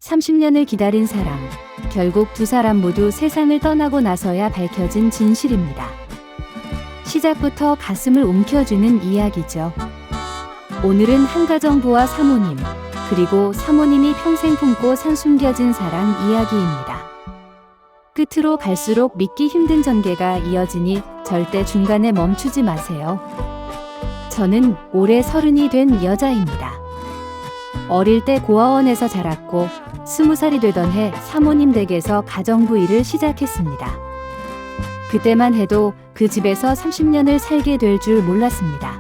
30년을 기다린 사랑. 결국 두 사람 모두 세상을 떠나고 나서야 밝혀진 진실입니다. 시작부터 가슴을 움켜쥐는 이야기죠. 오늘은 한가정부와 사모님, 그리고 사모님이 평생 품고 산 숨겨진 사랑 이야기입니다. 끝으로 갈수록 믿기 힘든 전개가 이어지니 절대 중간에 멈추지 마세요. 저는 올해 30이 된 여자입니다. 어릴 때 고아원에서 자랐고 20살이 되던 해 사모님 댁에서 가정부 일을 시작했습니다. 그때만 해도 그 집에서 30년을 살게 될 줄 몰랐습니다.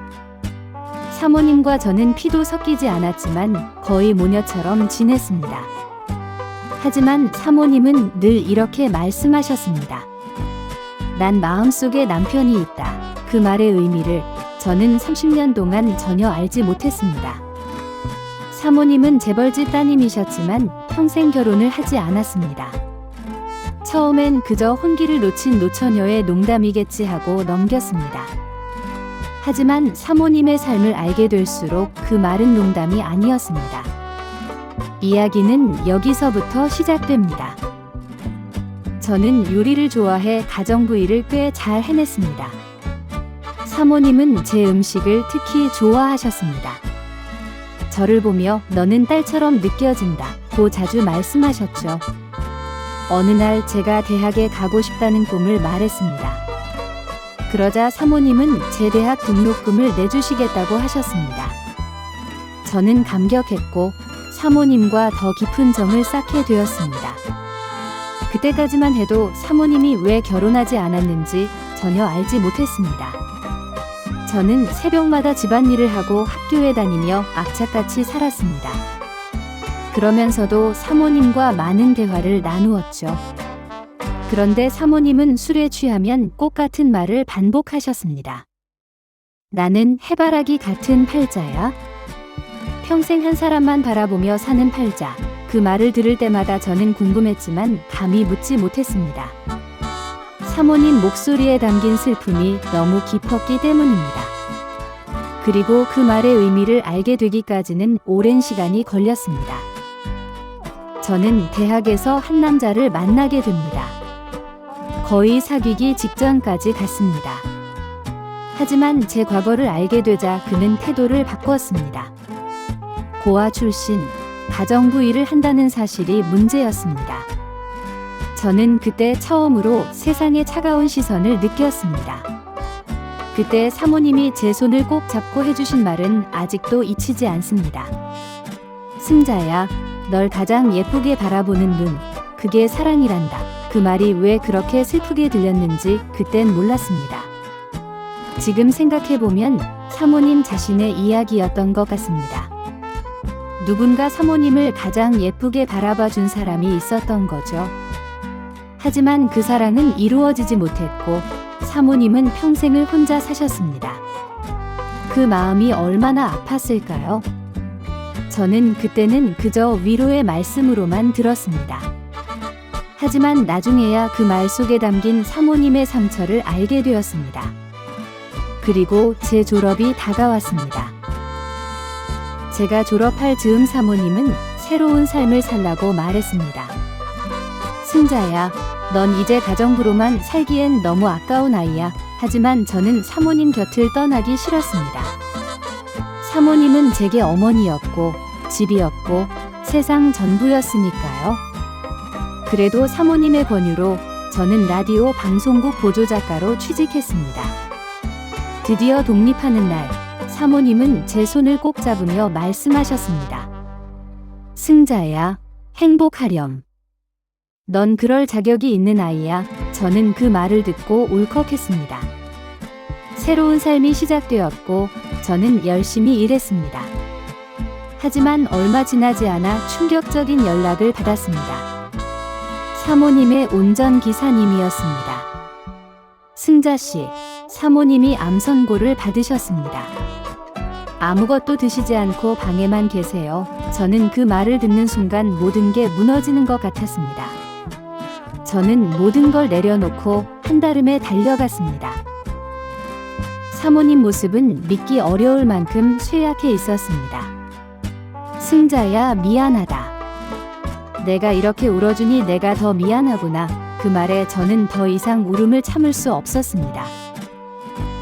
사모님과 저는 피도 섞이지 않았지만 거의 모녀처럼 지냈습니다. 하지만 사모님은 늘 이렇게 말씀하셨습니다. 난 마음속에 남편이 있다. 그 말의 의미를 저는 30년 동안 전혀 알지 못했습니다. 사모님은 재벌집 따님이셨지만 평생 결혼을 하지 않았습니다. 처음엔 그저 혼기를 놓친 노처녀의 농담이겠지 하고 넘겼습니다. 하지만 사모님의 삶을 알게 될수록 그 말은 농담이 아니었습니다. 이야기는 여기서부터 시작됩니다. 저는 요리를 좋아해 가정부 일을 꽤 잘 해냈습니다. 사모님은 제 음식을 특히 좋아하셨습니다. 저를 보며 너는 딸처럼 느껴진다 고 자주 말씀하셨죠. 어느 날 제가 대학에 가고 싶다는 꿈을 말했습니다. 그러자 사모님은 제 대학 등록금을 내주시겠다고 하셨습니다. 저는 감격했고 사모님과 더 깊은 정을 쌓게 되었습니다. 그때까지만 해도 사모님이 왜 결혼하지 않았는지 전혀 알지 못했습니다. 저는 새벽마다 집안일을 하고 학교에 다니며 악착같이 살았습니다. 그러면서도 사모님과 많은 대화를 나누었죠. 그런데 사모님은 술에 취하면 꼭 같은 말을 반복하셨습니다. 나는 해바라기 같은 팔자야. 평생 한 사람만 바라보며 사는 팔자. 그 말을 들을 때마다 저는 궁금했지만 감히 묻지 못했습니다. 사모님 목소리에 담긴 슬픔이 너무 깊었기 때문입니다. 그리고 그 말의 의미를 알게 되기까지는 오랜 시간이 걸렸습니다. 저는 대학에서 한 남자를 만나게 됩니다. 거의 사귀기 직전까지 갔습니다. 하지만 제 과거를 알게 되자 그는 태도를 바꾸었습니다. 고아 출신, 가정부 일을 한다는 사실이 문제였습니다. 저는 그때 처음으로 세상의 차가운 시선을 느꼈습니다. 그때 사모님이 제 손을 꼭 잡고 해주신 말은 아직도 잊히지 않습니다. 승자야, 널 가장 예쁘게 바라보는 눈, 그게 사랑이란다. 그 말이 왜 그렇게 슬프게 들렸는지 그땐 몰랐습니다. 지금 생각해보면 사모님 자신의 이야기였던 것 같습니다. 누군가 사모님을 가장 예쁘게 바라봐 준 사람이 있었던 거죠. 하지만 그 사랑은 이루어지지 못했고 사모님은 평생을 혼자 사셨습니다. 그 마음이 얼마나 아팠을까요? 저는 그때는 그저 위로의 말씀으로만 들었습니다. 하지만 나중에야 그 말 속에 담긴 사모님의 상처를 알게 되었습니다. 그리고 제 졸업이 다가왔습니다. 제가 졸업할 즈음 사모님은 새로운 삶을 살라고 말했습니다. 승자야, 넌 이제 가정부로만 살기엔 너무 아까운 아이야. 하지만 저는 사모님 곁을 떠나기 싫었습니다. 사모님은 제게 어머니였고 집이었고 세상 전부였으니까요. 그래도 사모님의 권유로 저는 라디오 방송국 보조작가로 취직했습니다. 드디어 독립하는 날, 사모님은 제 손을 꼭 잡으며 말씀하셨습니다. 승자야, 행복하렴. 넌 그럴 자격이 있는 아이야. 저는 그 말을 듣고 울컥했습니다. 새로운 삶이 시작되었고 저는 열심히 일했습니다. 하지만 얼마 지나지 않아 충격적인 연락을 받았습니다. 사모님의 운전기사님이었습니다. 승자씨, 사모님이 암 선고를 받으셨습니다. 아무것도 드시지 않고 방에만 계세요. 저는 그 말을 듣는 순간 모든 게 무너지는 것 같았습니다. 저는 모든 걸 내려놓고 한달음에 달려갔습니다. 사모님 모습은 믿기 어려울 만큼 쇠약해 있었습니다. 승자야, 미안하다. 내가 이렇게 울어주니 내가 더 미안하구나. 그 말에 저는 더 이상 울음을 참을 수 없었습니다.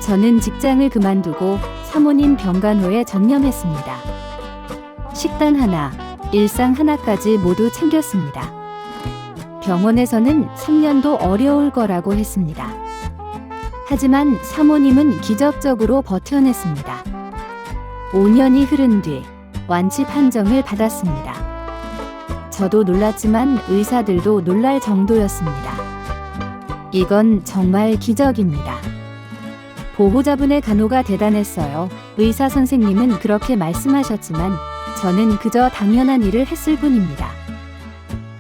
저는 직장을 그만두고 사모님 병간호에 전념했습니다. 식단 하나, 일상 하나까지 모두 챙겼습니다. 병원에서는 3년도 어려울 거라고 했습니다. 하지만 사모님은 기적적으로 버텨냈습니다. 5년이 흐른 뒤 완치 판정을 받았습니다. 저도 놀랐지만 의사들도 놀랄 정도였습니다. 이건 정말 기적입니다. 보호자분의 간호가 대단했어요. 의사 선생님은 그렇게 말씀하셨지만 저는 그저 당연한 일을 했을 뿐입니다.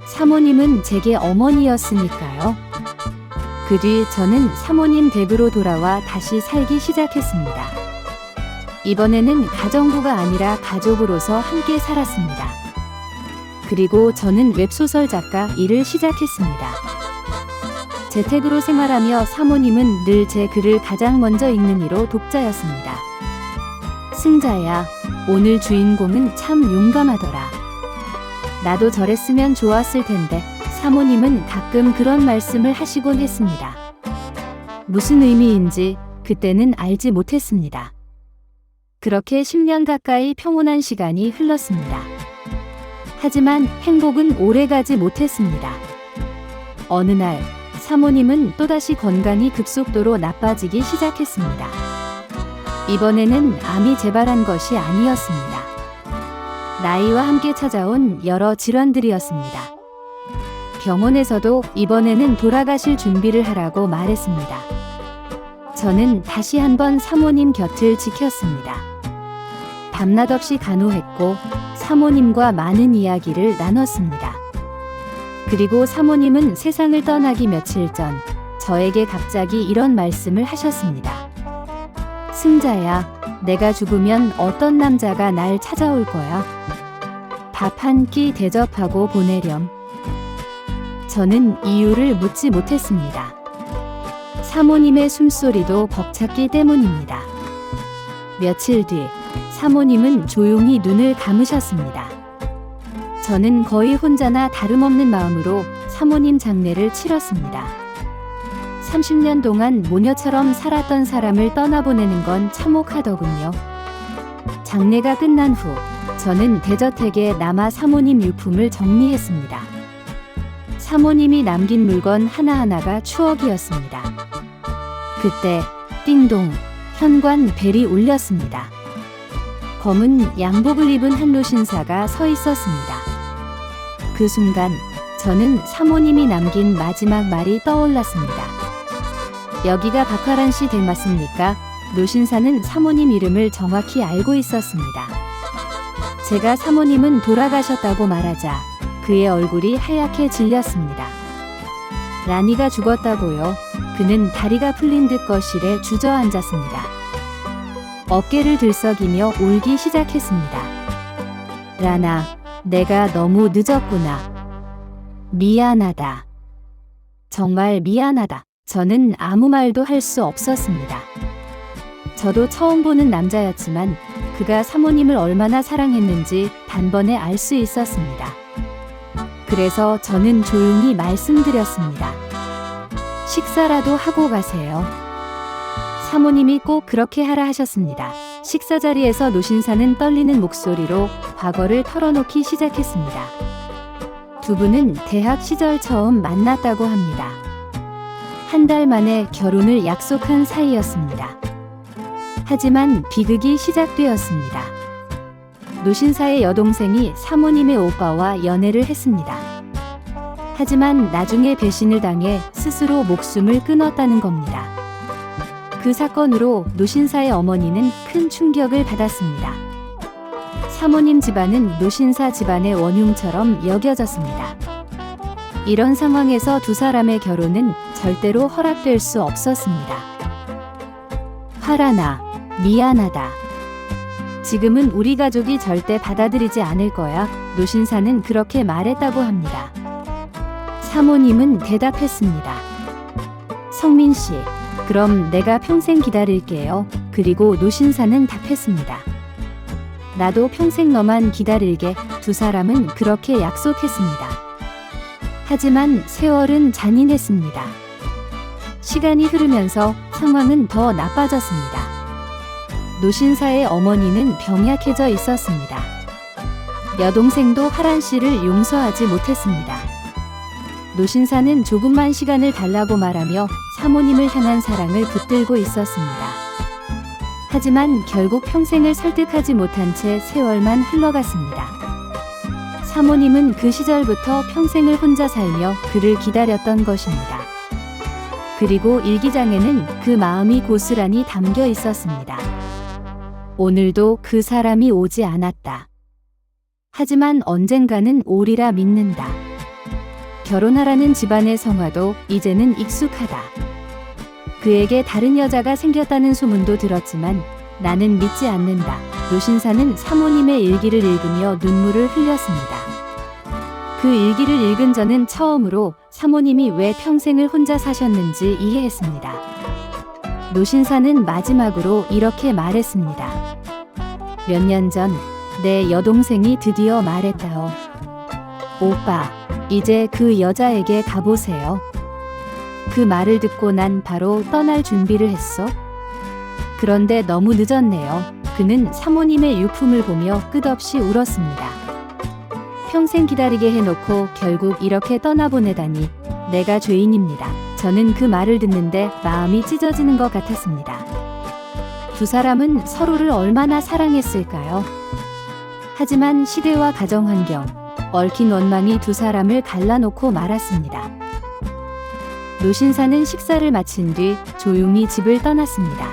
사모님은 제게 어머니였으니까요. 그 뒤 저는 사모님 댁으로 돌아와 다시 살기 시작했습니다. 이번에는 가정부가 아니라 가족으로서 함께 살았습니다. 그리고 저는 웹소설 작가 일을 시작했습니다. 재택으로 생활하며 사모님은 늘 제 글을 가장 먼저 읽는 이로 독자였습니다. 승자야, 오늘 주인공은 참 용감하더라. 나도 저랬으면 좋았을 텐데. 사모님은 가끔 그런 말씀을 하시곤 했습니다. 무슨 의미인지 그때는 알지 못했습니다. 그렇게 10년 가까이 평온한 시간이 흘렀습니다. 하지만 행복은 오래가지 못했습니다. 어느 날 사모님은 또다시 건강이 급속도로 나빠지기 시작했습니다. 이번에는 암이 재발한 것이 아니었습니다. 나이와 함께 찾아온 여러 질환들이었습니다. 병원에서도 이번에는 돌아가실 준비를 하라고 말했습니다. 저는 다시 한번 사모님 곁을 지켰습니다. 밤낮 없이 간호했고 사모님과 많은 이야기를 나눴습니다. 그리고 사모님은 세상을 떠나기 며칠 전 저에게 갑자기 이런 말씀을 하셨습니다. 승자야, 내가 죽으면 어떤 남자가 날 찾아올 거야? 밥 한 끼 대접하고 보내렴. 저는 이유를 묻지 못했습니다. 사모님의 숨소리도 벅찼기 때문입니다. 며칠 뒤 사모님은 조용히 눈을 감으셨습니다. 저는 거의 혼자나 다름없는 마음으로 사모님 장례를 치렀습니다. 30년 동안 모녀처럼 살았던 사람을 떠나보내는 건 참혹하더군요. 장례가 끝난 후 저는 대저택에 남아 사모님 유품을 정리했습니다. 사모님이 남긴 물건 하나하나가 추억이었습니다. 그때 띵동 현관 벨이 울렸습니다. 검은 양복을 입은 한 노신사가 서 있었습니다. 그 순간 저는 사모님이 남긴 마지막 말이 떠올랐습니다. 여기가 박화란 씨 댁 맞습니까? 노신사는 사모님 이름을 정확히 알고 있었습니다. 제가 사모님은 돌아가셨다고 말하자 그의 얼굴이 하얗게 질렸습니다. 라니가 죽었다고요? 그는 다리가 풀린 듯 거실에 주저앉았습니다. 어깨를 들썩이며 울기 시작했습니다. 라나, 내가 너무 늦었구나. 미안하다. 정말 미안하다. 저는 아무 말도 할 수 없었습니다. 저도 처음 보는 남자였지만 그가 사모님을 얼마나 사랑했는지 단번에 알 수 있었습니다. 그래서 저는 조용히 말씀드렸습니다. 식사라도 하고 가세요. 사모님이 꼭 그렇게 하라 하셨습니다. 식사 자리에서 노신사는 떨리는 목소리로 과거를 털어놓기 시작했습니다. 두 분은 대학 시절 처음 만났다고 합니다. 한 달 만에 결혼을 약속한 사이였습니다. 하지만 비극이 시작되었습니다. 노신사의 여동생이 사모님의 오빠와 연애를 했습니다. 하지만 나중에 배신을 당해 스스로 목숨을 끊었다는 겁니다. 그 사건으로 노신사의 어머니는 큰 충격을 받았습니다. 사모님 집안은 노신사 집안의 원흉처럼 여겨졌습니다. 이런 상황에서 두 사람의 결혼은 절대로 허락될 수 없었습니다. 화라나, 미안하다. 지금은 우리 가족이 절대 받아들이지 않을 거야. 노신사는 그렇게 말했다고 합니다. 사모님은 대답했습니다. 성민 씨, 그럼 내가 평생 기다릴게요. 그리고 노신사는 답했습니다. 나도 평생 너만 기다릴게. 두 사람은 그렇게 약속했습니다. 하지만 세월은 잔인했습니다. 시간이 흐르면서 상황은 더 나빠졌습니다. 노신사의 어머니는 병약해져 있었습니다. 여동생도 하란 씨를 용서하지 못했습니다. 노신사는 조금만 시간을 달라고 말하며 사모님을 향한 사랑을 붙들고 있었습니다. 하지만 결국 평생을 설득하지 못한 채 세월만 흘러갔습니다. 사모님은 그 시절부터 평생을 혼자 살며 그를 기다렸던 것입니다. 그리고 일기장에는 그 마음이 고스란히 담겨 있었습니다. 오늘도 그 사람이 오지 않았다. 하지만 언젠가는 오리라 믿는다. 결혼하라는 집안의 성화도 이제는 익숙하다. 그에게 다른 여자가 생겼다는 소문도 들었지만 나는 믿지 않는다. 노신사는 사모님의 일기를 읽으며 눈물을 흘렸습니다. 그 일기를 읽은 저는 처음으로 사모님이 왜 평생을 혼자 사셨는지 이해했습니다. 노신사는 마지막으로 이렇게 말했습니다. 몇 년 전 내 여동생이 드디어 말했다오. 오빠, 이제 그 여자에게 가보세요. 그 말을 듣고 난 바로 떠날 준비를 했어. 그런데 너무 늦었네요. 그는 사모님의 유품을 보며 끝없이 울었습니다. 평생 기다리게 해놓고 결국 이렇게 떠나보내다니 내가 죄인입니다. 저는 그 말을 듣는데 마음이 찢어지는 것 같았습니다. 두 사람은 서로를 얼마나 사랑했을까요? 하지만 시대와 가정환경, 얽힌 원망이 두 사람을 갈라놓고 말았습니다. 노신사는 식사를 마친 뒤 조용히 집을 떠났습니다.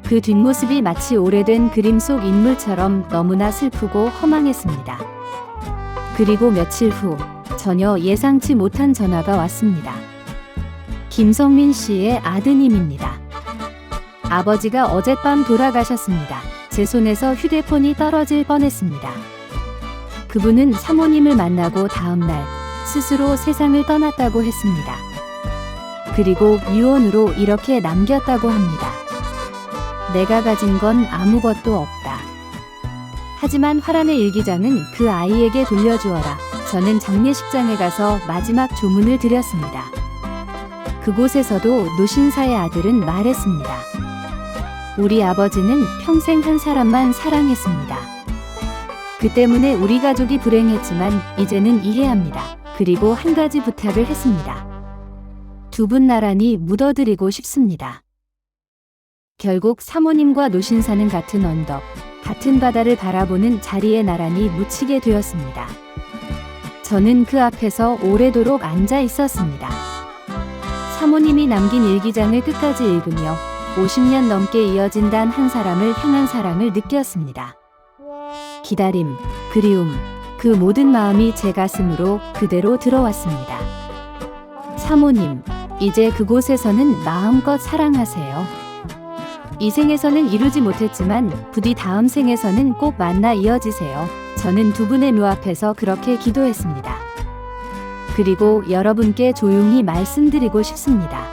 그 뒷모습이 마치 오래된 그림 속 인물처럼 너무나 슬프고 허망했습니다. 그리고 며칠 후 전혀 예상치 못한 전화가 왔습니다. 김성민 씨의 아드님입니다. 아버지가 어젯밤 돌아가셨습니다. 제 손에서 휴대폰이 떨어질 뻔했습니다. 그분은 사모님을 만나고 다음날 스스로 세상을 떠났다고 했습니다. 그리고 유언으로 이렇게 남겼다고 합니다. 내가 가진 건 아무것도 없다. 하지만 화란의 일기장은 그 아이에게 돌려주어라. 저는 장례식장에 가서 마지막 조문을 드렸습니다. 그곳에서도 노신사의 아들은 말했습니다. 우리 아버지는 평생 한 사람만 사랑했습니다. 그 때문에 우리 가족이 불행했지만 이제는 이해합니다. 그리고 한 가지 부탁을 했습니다. 두 분 나란히 묻어드리고 싶습니다. 결국 사모님과 노신사는 같은 언덕, 같은 바다를 바라보는 자리에 나란히 묻히게 되었습니다. 저는 그 앞에서 오래도록 앉아 있었습니다. 사모님이 남긴 일기장을 끝까지 읽으며 50년 넘게 이어진 단 한 사람을 향한 사랑을 느꼈습니다. 기다림, 그리움, 그 모든 마음이 제 가슴으로 그대로 들어왔습니다. 사모님, 이제 그곳에서는 마음껏 사랑하세요. 이 생에서는 이루지 못했지만 부디 다음 생에서는 꼭 만나 이어지세요. 저는 두 분의 묘 앞에서 그렇게 기도했습니다. 그리고 여러분께 조용히 말씀드리고 싶습니다.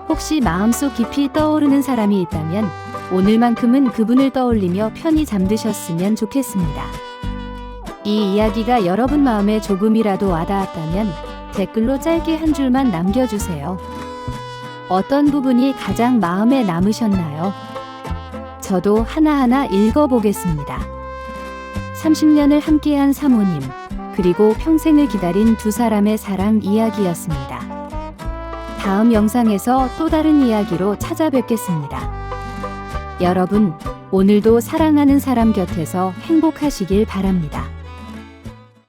혹시 마음속 깊이 떠오르는 사람이 있다면 오늘만큼은 그분을 떠올리며 편히 잠드셨으면 좋겠습니다. 이 이야기가 여러분 마음에 조금이라도 와닿았다면 댓글로 짧게 한 줄만 남겨주세요. 어떤 부분이 가장 마음에 남으셨나요? 저도 하나하나 읽어보겠습니다. 30년을 함께한 사모님, 그리고 평생을 기다린 두 사람의 사랑 이야기였습니다. 다음 영상에서 또 다른 이야기로 찾아뵙겠습니다. 여러분, 오늘도 사랑하는 사람 곁에서 행복하시길 바랍니다.